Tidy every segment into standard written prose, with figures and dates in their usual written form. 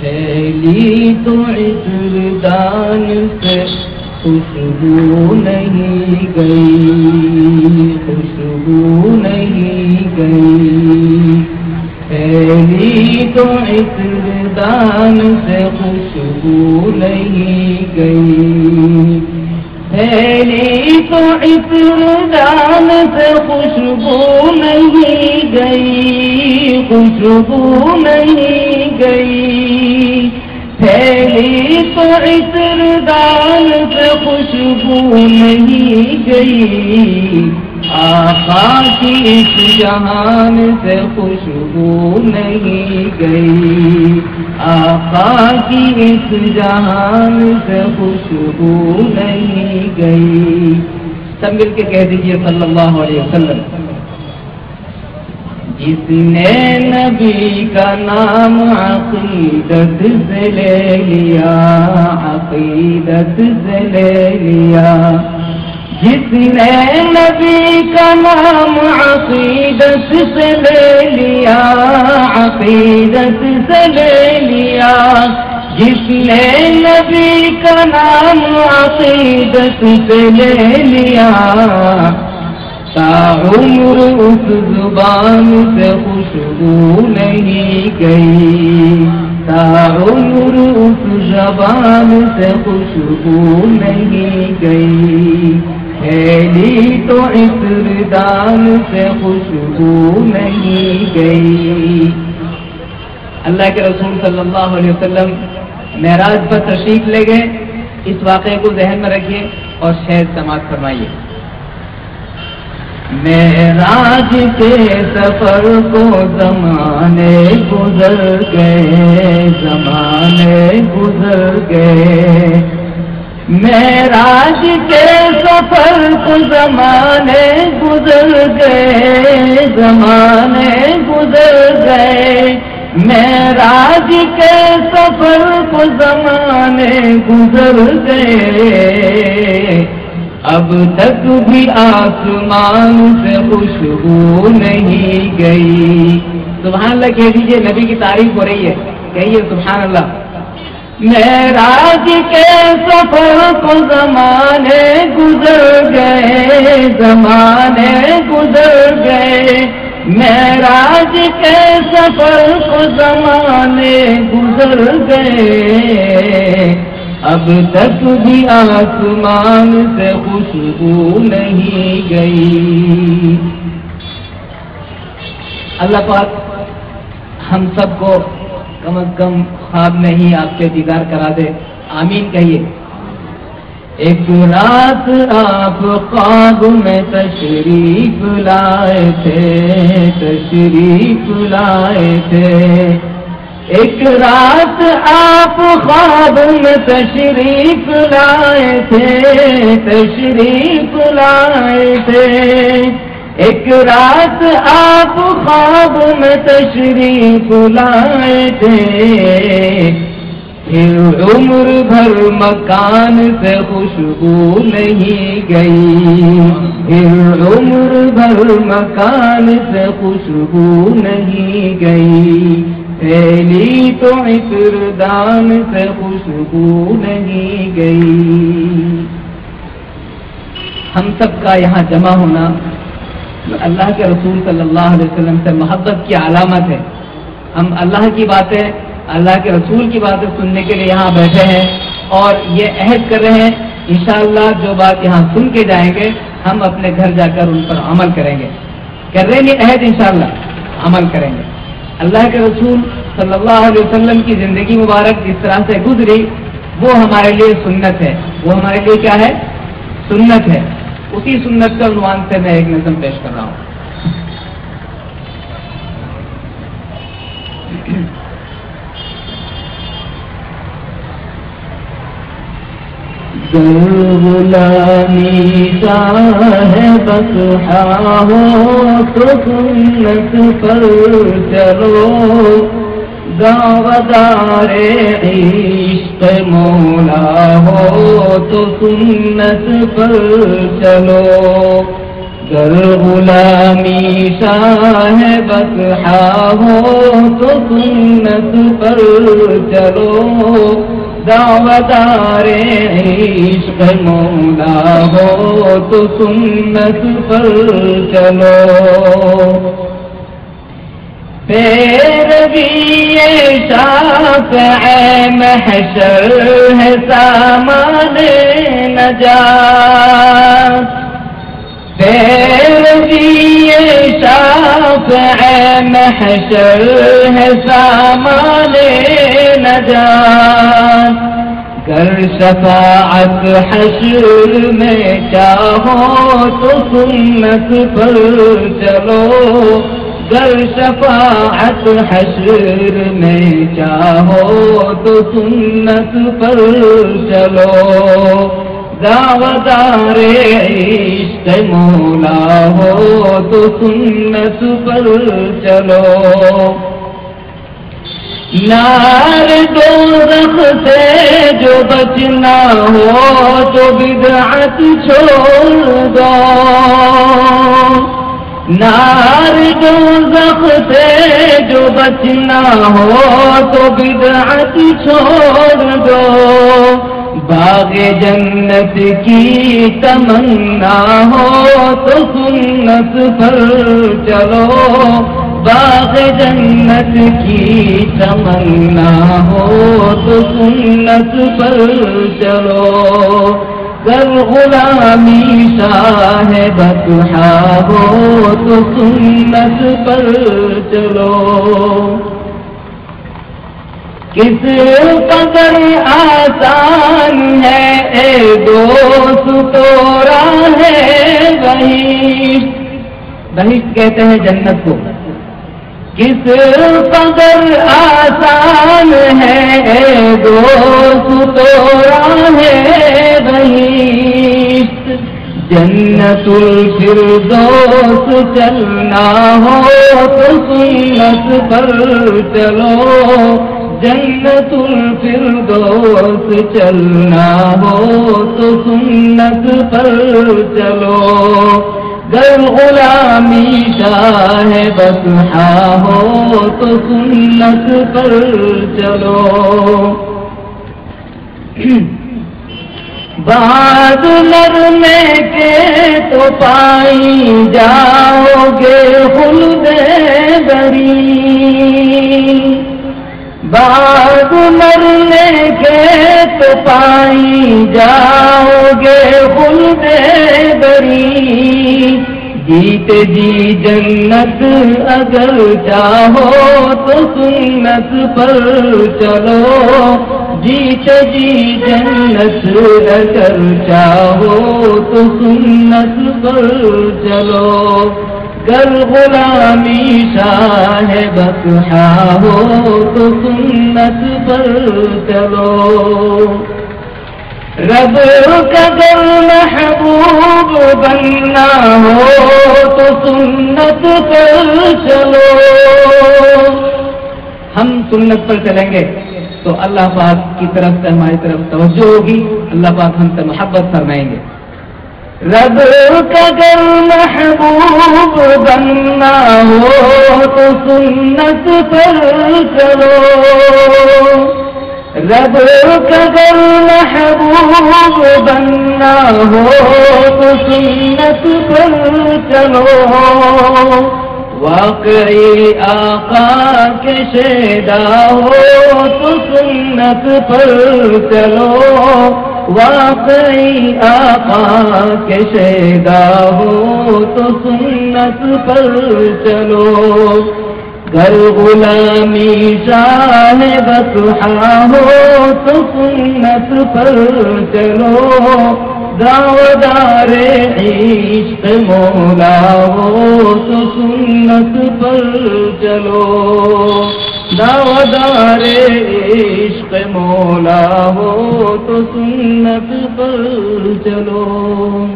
پھیلی تو عطر دان سے خوشبو نہیں گئی، خوشبو نہیں گئی، پھیلی تو عطر دان سے خوشبو نہیں گئی، پھیلی تو عطر دان سے خوشبو نہیں گئی، خوشبو نہیں گئی، پھیلی تو عطر دان سے خوشبو نہیں گئی، آقا کی اس جہان سے خوشبو نہیں گئی، آقا کی اس جہان سے خوشبو نہیں گئی۔ سب مل کے کہہ دیجئے صلی اللہ علیہ وسلم۔ جس نے نبی کا نام عقیدت سے لے لیا، عقیدت سے لے لیا، جس نے نبی کا نام عقیدت سے لے لیا، عقیدت سے لے لیا، جس نے نبی کا نام عقیدت سے لے لیا، تا عمر اس زبان سے خوشبو نہیں گئی، تا عمر اس زبان سے خوشبو نہیں گئی، پھیلی تو عطر دان سے خوشبو نہیں گئی۔ اللہ کے رسول صلی اللہ علیہ وسلم معراج پر تشریف لے گئے، اس واقعے کو ذہن میں رکھیے اور شاید سماعت فرمائیے۔ معراج کے سفر کو زمانے گزر گئے، زمانے گزر گئے، معراج کے سفر کو زمانے گزر گئے، زمانے گزر گئے، معراج کے سفر کو زمانے گزر گئے، اب تک بھی آسمان سے خوشبو نہیں گئی۔ سبحان اللہ کہہ دیجئے، نبی کی تعریف ہو رہی ہے، کہیے سبحان اللہ۔ معراج کے سفر کو زمانے گزر گئے، زمانے گزر گئے، معراج کے سفر کو زمانے گزر گئے، اب تک بھی آسمان سے خوشبو نہیں گئی۔ اللہ پاک ہم سب کو کم از کم خواب میں ہی آپ سے دیدار کرا دے، آمین کہیے۔ ایک رات آپ خواب میں تشریف لائے تھے، تشریف لائے تھے، ایک رات آپ خواب میں تشریف لائے تھے، تشریف لائے تھے، ایک رات آپ خواب میں تشریف لائے تھے، پھر عمر بھر مکان سے خوشبو نہیں گئی، پھر عمر بھر مکان سے خوشبو نہیں گئی، پھیلی تو عطر دان سے خوشبو نہیں گئی۔ ہم سب کا یہاں جمع ہونا اللہ کے رسول صلی اللہ علیہ وسلم سے محبت کی علامت ہے۔ ہم اللہ کی باتیں، اللہ کے رسول کی باتیں سننے کے لیے یہاں بیٹھے ہیں اور یہ عہد کر رہے ہیں انشاءاللہ جو بات یہاں سن کے جائیں گے ہم اپنے گھر جا کر ان پر عمل کریں گے، کر رہے ہیں عہد، انشاءاللہ عمل کریں گے۔ اللہ کے رسول صلی اللہ علیہ وسلم کی زندگی مبارک جس طرح سے گزری وہ ہمارے لیے سنت ہے، وہ ہمارے لیے کیا ہے؟ سنت ہے۔ اسی سنت کا عنوان سے میں ایک نظم پیش کر رہا ہوں۔ غلامی ہے بس ہو تو سنت پر چلو، دعوتدار عشق مولا ہو تو سنت پر چلو، گر غلامی شاہ بس ہو تو سنت سنت پر چلو دعوتدار عشق مولا ہو تو سنت پر چلو پیروی شافع محشر ہے سامان نجات پیروی شافع محشر ہے سامان نجات گر شفاعت حشر میں چاہو تو سنت پر چلو گر شفاعت حشر میں چاہو تو سنت پر چلو دعوتدار عشق مولا ہو تو سنت پر چلو نار دوزخ سے جو بچنا ہو تو بدعت چھوڑ دو نار دوزخ سے جو بچنا ہو تو بدعت چھوڑ دو باغ جنت کی تمنا ہو تو سنت پر چلو باغ جنت کی تمنا ہو تو سنت پر چلو گر غلامی شاہ بطحا ہو تو سنت پر چلو کس قدر آسان ہے اے دوست تو راہ بہشت بہشت کہتے ہیں جنت کو کس قدر آسان ہے اے دوست تو راہ بہشت جنت الفردوس چلنا ہو تو سنت پر چلو جنت الفردوس چلنا ہو تو سنت پر چلو گر غلامی شاہ بطحا ہو تو سنت پر چلو بادلر میں کے تو پائی جاؤ گے خلد بری بعد مرنے کے تو پائی جاؤ گے خلد بری جیتے جی جنت اگر چاہو تو سنت پر چلو جیتے جی جنت اگر چاہو تو سنت پر چلو گر غلامی شاہ بطحا ہو تو سنت پر چلو رب کا گر محبوب بننا ہو تو سنت پر چلو ہم سنت پر چلیں گے تو اللہ پاک کی طرف سے ہماری طرف توجہ ہوگی اللہ پاک ہم سے محبت فرمائیں گے رب کا گر محبوب بننا ہو تو سنت پر چلو رب کا گر محبوب بننا ہو تو سنت پر چلو واقعی آقا کے شیدا ہو تو سنت پر چلو واقعی آقا کے شیدا ہو تو سنت پر چلو گر غلامی شاہ بطحا ہو تو سنت پر چلو دعوتدار عشق مولا ہو تو سنت پر چلو دعوتدار عشق مولا ہو تو سنت پر چلو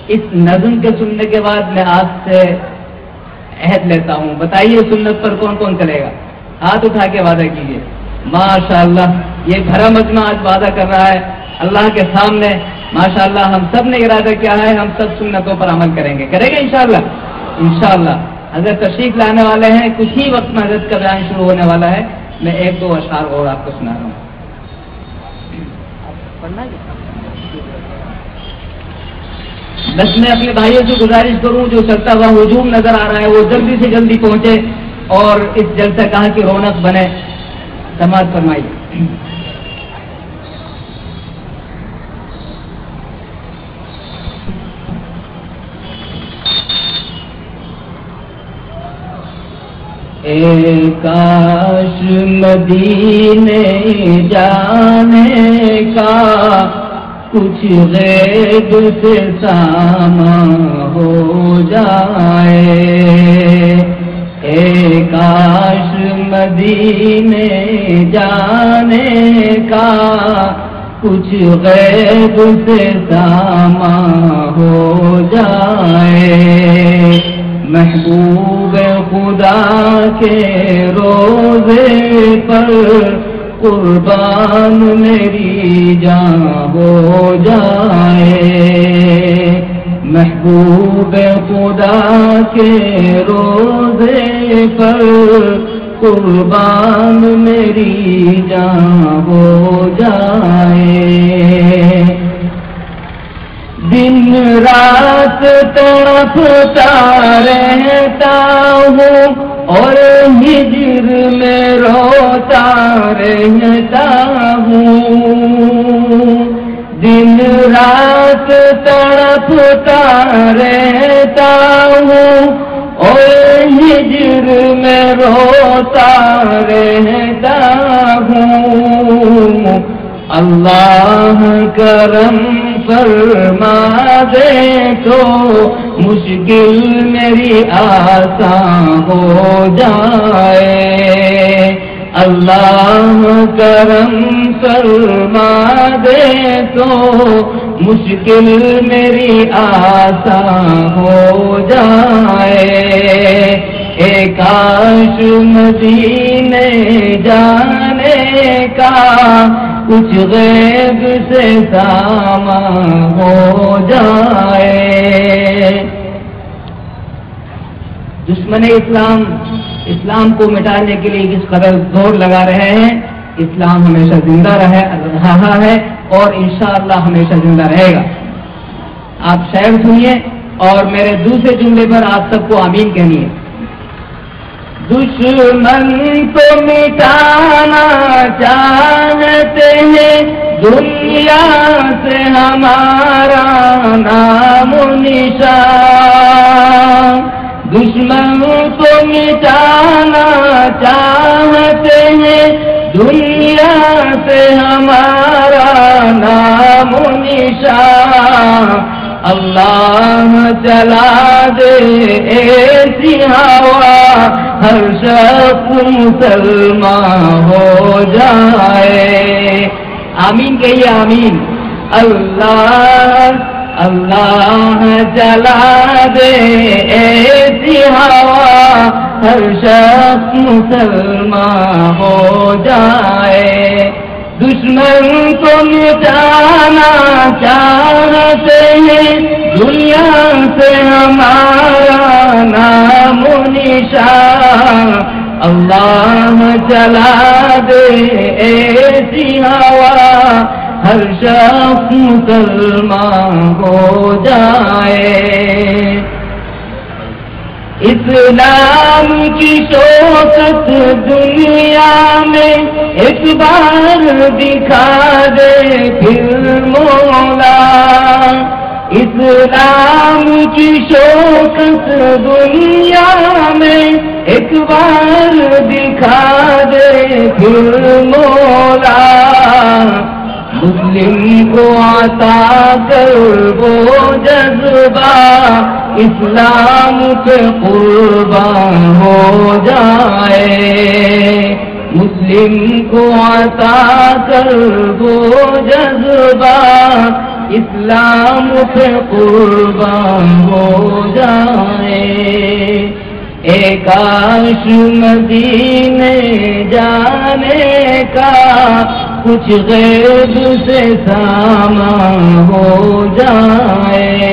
اس نظم کے سننے کے بعد میں آپ سے عہد لیتا ہوں بتائیے سنت پر کون کون چلے گا ہاتھ اٹھا کے وعدہ کیجیے ماشاءاللہ یہ بھرا مجمع آج وعدہ کر رہا ہے اللہ کے سامنے ماشاءاللہ ہم سب نے ارادہ کیا ہے ہم سب سنتوں پر عمل کریں گے انشاءاللہ اگر تشریف لانے والے ہیں، کچھ ہی وقت میں حضرت کا بیان شروع ہونے والا ہے. میں ایک دو اشعار اور آپ کو سنا رہا ہوں. بس میں اپنے بھائیوں سے گزارش کروں جو چلتا ہوا ہجوم نظر آ رہا ہے وہ جلدی سے جلدی پہنچے اور اس جلسہ گاہ کی رونق بنے. سماعت فرمائیے. کاش مدینے جانے کا کچھ غیب سے ساماں ہو جائے. کاش مدینے جانے کا کچھ غیب سے ساماں ہو جائے. محبوب خدا کے روزے پر قربان میری جان ہو جائے. محبوب خدا کے روزے پر قربان میری جان ہو جائے. دن رات تڑپتا رہتا ہوں اور ہجر میں روتا رہتا ہوں. دن رات تڑپتا رہتا ہوں اور ہجر میں روتا رہتا ہوں. اللہ کرم فرما دے تو مشکل میری آسان ہو جائے. اللہ کرم فرما دے تو مشکل میری آسان ہو جائے. کاش مدینے جانے کا کچھ غیب سے ساماں ہو جائے. دشمن اسلام کو مٹانے کے لیے کس قدر زور لگا رہے ہیں. اسلام ہمیشہ زندہ رہا ہے اور انشاءاللہ ہمیشہ زندہ رہے گا. آپ شعر سنیے اور میرے دوسرے جملے پر آپ سب کو آمین کہنی ہے. دشمن کو مٹانا چاہتے ہیں دنیا سے ہمارا نام و نشان. دشمن کو مٹانا چاہتے ہیں دنیا سے ہمارا نام و نشان. اللہ چلا دے ایسی ہوا ہر شخص مسلمان ہو جائے. آمین کہیے آمین. اللہ چلا دے ایسی ہوا ہر شخص مسلمان ہو جائے. دشمن کو مٹانا چاہتے ہیں دنیا سے ہمارا نام و نشان. اللہ چلا دے ایسی ہوا ہر شخص مسلمان ہو جائے. اسلام کی شوکت دنیا میں ایک بار دکھا دے پھر مولا. اسلام کی شوکت دنیا میں ایک بار دکھا دے پھر مولا. مسلم کو عطا کر وہ جذبہ اسلام پہ قربان ہو جائے. مسلم کو عطا کر وہ جذبہ اسلام پہ قربان ہو جائے. کاش مدینے جانے کا کچھ غیب سے ساماں ہو جائے.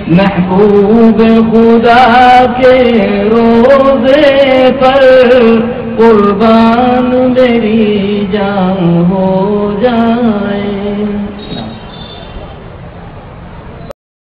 محبوب خدا کے روضے پر قربان میری جان ہو